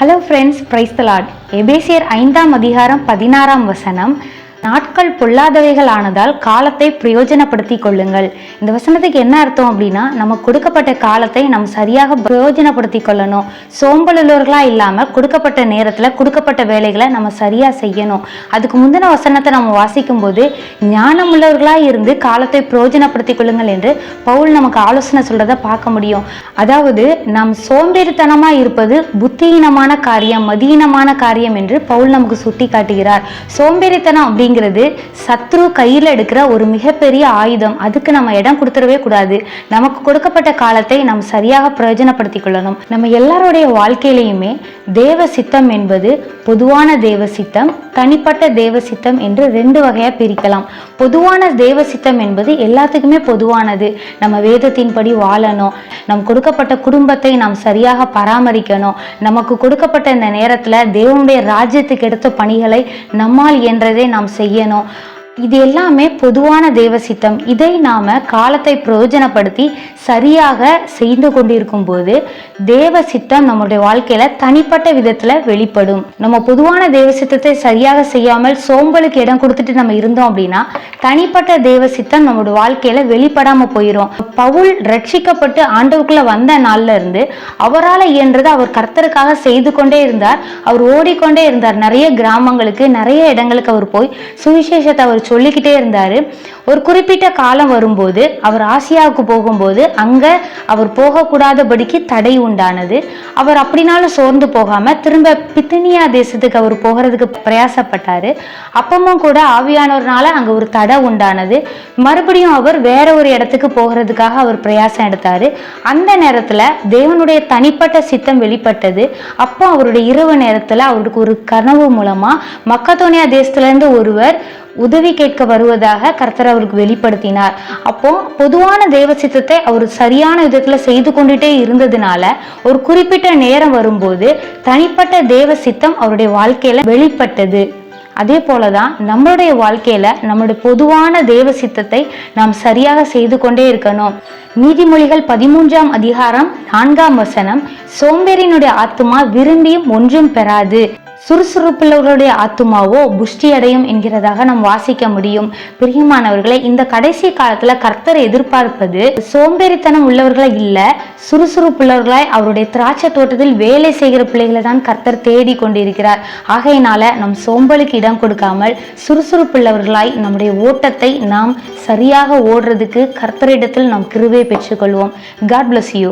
Hello friends, praise the Lord. எபேசியர் 5ஆம் அதிகாரம் 16ஆம் வசனம், நாட்கள் பொல்லாதவைகள் ஆனதால் காலத்தை பிரயோஜனப்படுத்தி கொள்ளுங்கள். இந்த வசனத்துக்கு என்ன அர்த்தம் அப்படின்னா, நமக்கு கொடுக்கப்பட்ட காலத்தை நம்ம சரியாக பிரயோஜனப்படுத்தி கொள்ளணும். சோம்பலுள்ளவர்களாக இல்லாமல் கொடுக்கப்பட்ட நேரத்தில் கொடுக்கப்பட்ட வேலைகளை நம்ம சரியாக செய்யணும். அதுக்கு முந்தின வசனத்தை நம்ம வாசிக்கும் போது, ஞானம் உள்ளவர்களாக இருந்து காலத்தை பிரயோஜனப்படுத்தி கொள்ளுங்கள் என்று பவுல் நமக்கு ஆலோசனை சொல்றதை பார்க்க முடியும். அதாவது நாம் சோம்பேறித்தனமாக இருப்பது புத்தியீனமான காரியம், மதியீனமான காரியம் என்று பவுல் நமக்கு சுட்டி காட்டுகிறார். சோம்பேறித்தனம் அப்படிங்கிறது சத்ரு கையில் எடுக்கிற ஒரு மிகப்பெரிய ஆயுதம். அதுக்கு நம்ம இடம் கொடுத்துடவே கூடாது. நமக்கு கொடுக்கப்பட்ட காலத்தை நம்ம சரியாக பிரயோஜனப்படுத்தி கொள்ளணும். நம்ம எல்லாருடைய வாழ்க்கையிலையுமே தேவ சித்தம் என்பது பொதுவான தேவ சித்தம், தனிப்பட்ட தேவ சித்தம் என்று ரெண்டு வகையா பிரிக்கலாம். பொதுவான தேவ சித்தம் என்பது எல்லாத்துக்குமே பொதுவானது. நம்ம வேதத்தின்படி வாழணும், நம் கொடுக்கப்பட்ட குடும்பத்தை நாம் சரியாக பராமரிக்கணும், நமக்கு கொடுக்கப்பட்ட இந்த நேரத்துல தேவனுடைய ராஜ்யத்துக்கு எடுத்த பணிகளை நம்மால் இயன்றதை நாம் செய்யணும். இது எல்லாமே பொதுவான தேவ சித்தம். இதை நாம காலத்தை பிரயோஜனப்படுத்தி சரியாக செய்து கொண்டிருக்கும் போது தேவ சித்தம் நம்முடைய வாழ்க்கையில தனிப்பட்ட விதத்துல வெளிப்படும். நம்ம பொதுவான தேவ சித்தத்தை சரியாக செய்யாமல் சோம்பலுக்கு இடம் கொடுத்துட்டு நம்ம இருந்தோம் அப்படின்னா தனிப்பட்ட தேவ சித்தம் நம்முடைய வாழ்க்கையில வெளிப்படாம போயிடும். பவுல் ரட்சிக்கப்பட்டு ஆண்டவருக்குள்ள வந்த நாள்ல இருந்து அவரால் இயன்றதை அவர் கர்த்தருக்காக செய்து கொண்டே இருந்தார். அவர் ஓடிக்கொண்டே இருந்தார். நிறைய கிராமங்களுக்கு, நிறைய இடங்களுக்கு அவர் போய் சுவிசேஷத்தை அவர் சொல்லிக்கிட்டே இருந்தாரு. ஒரு குறிப்பிட்ட காலம் வரும்போது அவர் ஆசியாவுக்கு போகும்போது அங்க அவர் போகக்கூடாதபடிக்கு தடை உண்டானது. அவர் அப்படினாலும் சோர்ந்து போகாம திரும்ப பித்தினியா தேசத்துக்கு அவர் போகிறதுக்கு பிரயாசப்பட்டாரு. அப்பமும் கூட ஆவியானவர்னால அங்க ஒரு தடை உண்டானது. மறுபடியும் அவர் வேற ஒரு இடத்துக்கு போகிறதுக்காக அவர் பிரயாசம் எடுத்தாரு. அந்த நேரத்துல தேவனுடைய தனிப்பட்ட சித்தம் வெளிப்பட்டது. அப்போ அவருடைய இரவு நேரத்துல அவருக்கு ஒரு கனவு மூலமா மக்கதோனியா தேசத்துல இருந்து ஒருவர் உதவி கேட்க வருவதாக கர்த்தர் அவருக்கு வெளிப்படுத்தினார். அப்போ பொதுவான தேவ சித்தத்தை அவர் சரியான விதத்துல செய்து கொண்டுட்டே இருந்ததுனால ஒரு குறிப்பிட்ட நேரம் வரும்போது தனிப்பட்ட தேவ சித்தம் அவருடைய வாழ்க்கையில வெளிப்பட்டது. அதே போலதான் நம்மளுடைய வாழ்க்கையில நம்மளுடைய பொதுவான தேவ சித்தத்தை நாம் சரியாக செய்து கொண்டே இருக்கணும். நீதிமொழிகள் 13ஆம் அதிகாரம் 4ஆம் வசனம், சோம்பேறியினுடைய ஆத்துமா விரும்பியும் ஒன்றும் பெறாது, சுறுசுறுப்புள்ளவர்களுடைய ஆத்துமாவோ புஷ்டி அடையும் என்கிறதாக நாம் வாசிக்க முடியும். பிரியமானவர்களே, இந்த கடைசி காலத்துல கர்த்தர் எதிர்பார்ப்பது சோம்பேறித்தனம் உள்ளவர்களை இல்ல, சுறுசுறுப்புள்ளவர்களாய் அவருடைய திராட்சை தோட்டத்தில் வேலை செய்கிற பிள்ளைகளை தான் கர்த்தர் தேடி கொண்டிருக்கிறார். ஆகையினால நம் சோம்பலுக்கு இடம் கொடுக்காமல் சுறுசுறுப்புள்ளவர்களாய் நம்முடைய ஓட்டத்தை நாம் சரியாக ஓடுறதுக்கு கர்த்தரிடத்தில் நாம் கிருபை பெற்றுக்கொள்வோம். God bless you.